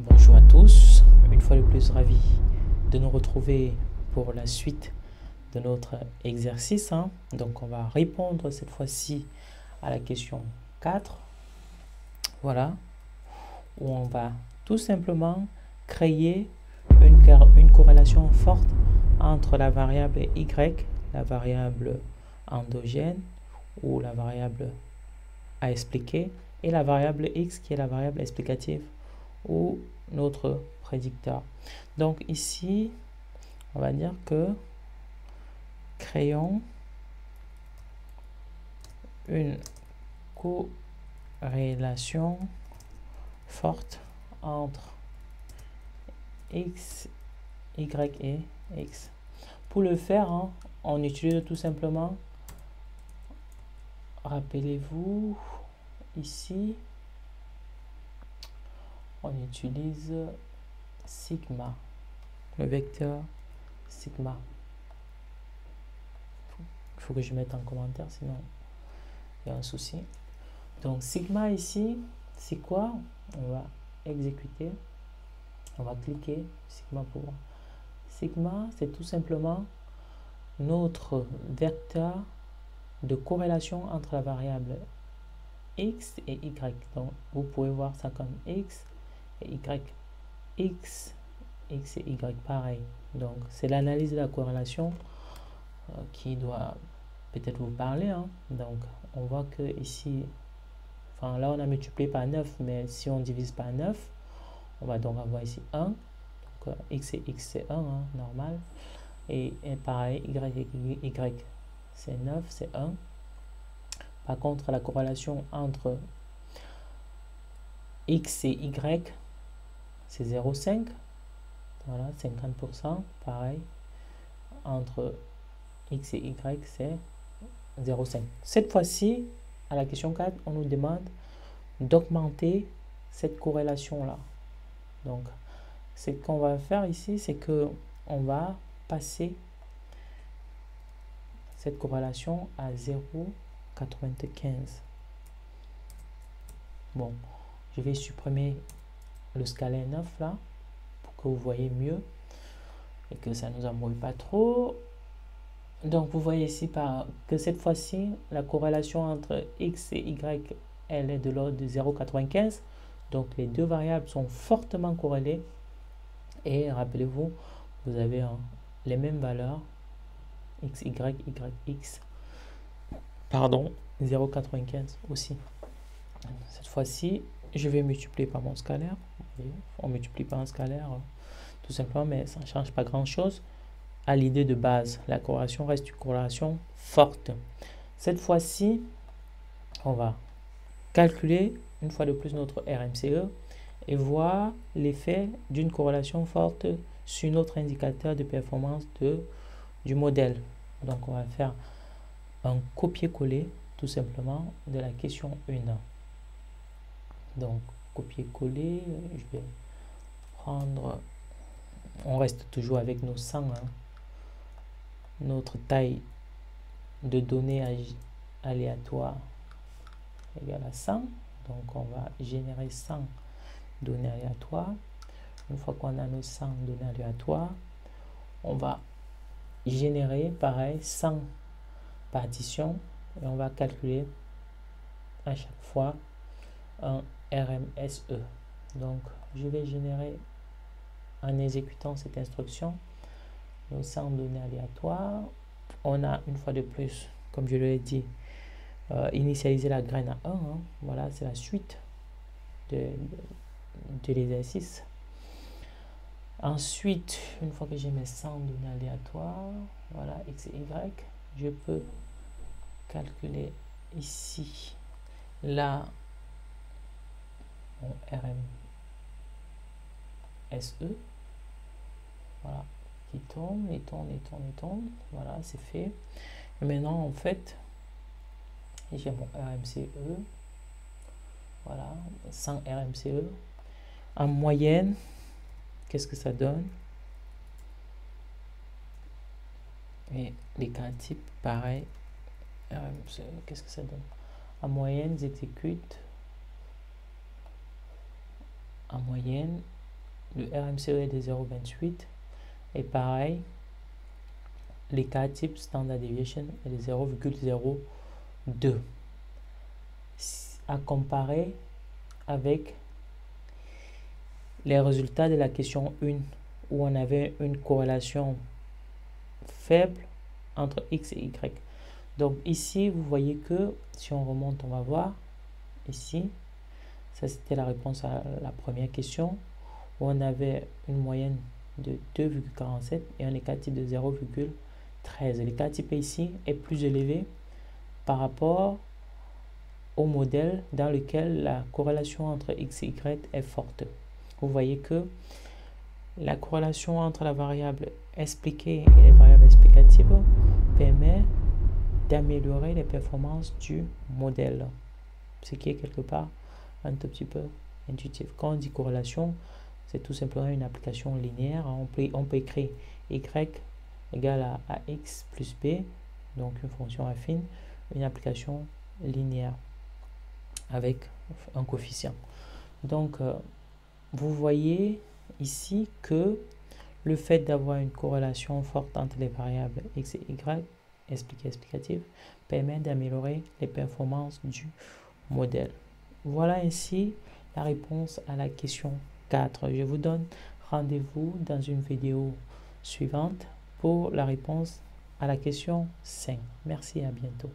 Bonjour à tous, une fois de plus ravi de nous retrouver pour la suite de notre exercice. Donc on va répondre cette fois-ci à la question 4. Voilà, où on va tout simplement créer une corrélation forte entre la variable y, la variable endogène ou la variable à expliquer, et la variable x qui est la variable explicative ou notre prédicteur. Donc ici, on va dire que créons une corrélation forte entre x, y et x. Pour le faire, on utilise tout simplement, rappelez-vous, ici, on utilise sigma, le vecteur sigma. Il faut que je mette en commentaire, sinon il y a un souci. Donc sigma ici, c'est quoi? On va exécuter, on va cliquer sigma pour voir. Sigma, c'est tout simplement notre vecteur de corrélation entre la variable x et y. Donc vous pouvez voir ça comme x et y. X et y, pareil. Donc c'est l'analyse de la corrélation qui doit peut-être vous parler. Donc on voit que ici, enfin là on a multiplié par 9, mais si on divise par 9, on va donc avoir ici 1. Donc x et x c'est 1, normal. Et pareil, y et y c'est 9, c'est 1. Par contre, la corrélation entre x et y, c'est 0,5. Voilà, 50%. Pareil, entre x et y, c'est 0,5. Cette fois-ci, à la question 4, on nous demande d'augmenter cette corrélation-là. Donc, ce qu'on va faire ici, c'est que on va passer cette corrélation à 0,95. Bon, je vais supprimer le scalaire 9 là, pour que vous voyez mieux et que ça ne nous embrouille pas trop. Donc, vous voyez ici que cette fois-ci, la corrélation entre x et y, elle est de l'ordre de 0,95. Donc, les deux variables sont fortement corrélées. Et rappelez-vous, vous avez les mêmes valeurs, x, y, x. Pardon, 0,95 aussi. Cette fois-ci, je vais multiplier par mon scalaire. On multiplie par un scalaire, tout simplement, mais ça ne change pas grand-chose à l'idée de base. La corrélation reste une corrélation forte. Cette fois-ci, on va calculer une fois de plus notre RMCE et voir l'effet d'une corrélation forte sur notre indicateur de performance du modèle. Donc, on va faire un copier-coller tout simplement de la question 1. Donc, copier-coller, je vais prendre, on reste toujours avec nos 100, notre taille de données aléatoires égale à 100. Donc, on va générer 100 données aléatoires. Une fois qu'on a nos 100 données aléatoires, on va générer, pareil, 100 partitions et on va calculer à chaque fois un RMSE. Donc, je vais générer, en exécutant cette instruction, nos 100 données aléatoires. On a, une fois de plus, comme je l'ai dit, initialiser la graine à 1. Voilà, c'est la suite de l'exercice. Ensuite, une fois que j'ai mes 100 données aléatoires, voilà, x et y, je peux calculer ici, là, mon RMSE. Voilà, qui tourne, et tourne, et tourne, et tourne. Voilà, c'est fait. Et maintenant, en fait, j'ai mon RMCE. Voilà, 100 RMCE. En moyenne, qu'est-ce que ça donne? Et les cas types, pareil. RMCE, qu'est-ce que ça donne? En moyenne, j'exécute. En moyenne, le RMCE est de 0,28 et pareil, l'écart type standard deviation est de 0,02. À comparer avec les résultats de la question 1 où on avait une corrélation faible entre X et Y. Donc ici, vous voyez que si on remonte, on va voir ici, ça c'était la réponse à la première question où on avait une moyenne de 2,47 et un écart type de 0,13. L'écart type ici est plus élevé par rapport au modèle dans lequel la corrélation entre X et Y est forte. Vous voyez que la corrélation entre la variable expliquée et les variables explicatives permet d'améliorer les performances du modèle, ce qui est quelque part un tout petit peu intuitif. Quand on dit corrélation, c'est tout simplement une application linéaire. On peut écrire y égale à x plus b, donc une fonction affine, une application linéaire avec un coefficient. Donc, vous voyez ici que le fait d'avoir une corrélation forte entre les variables x et y, expliquée, explicative, permet d'améliorer les performances du modèle. Voilà ainsi la réponse à la question 4. Je vous donne rendez-vous dans une vidéo suivante pour la réponse à la question 5. Merci, à bientôt.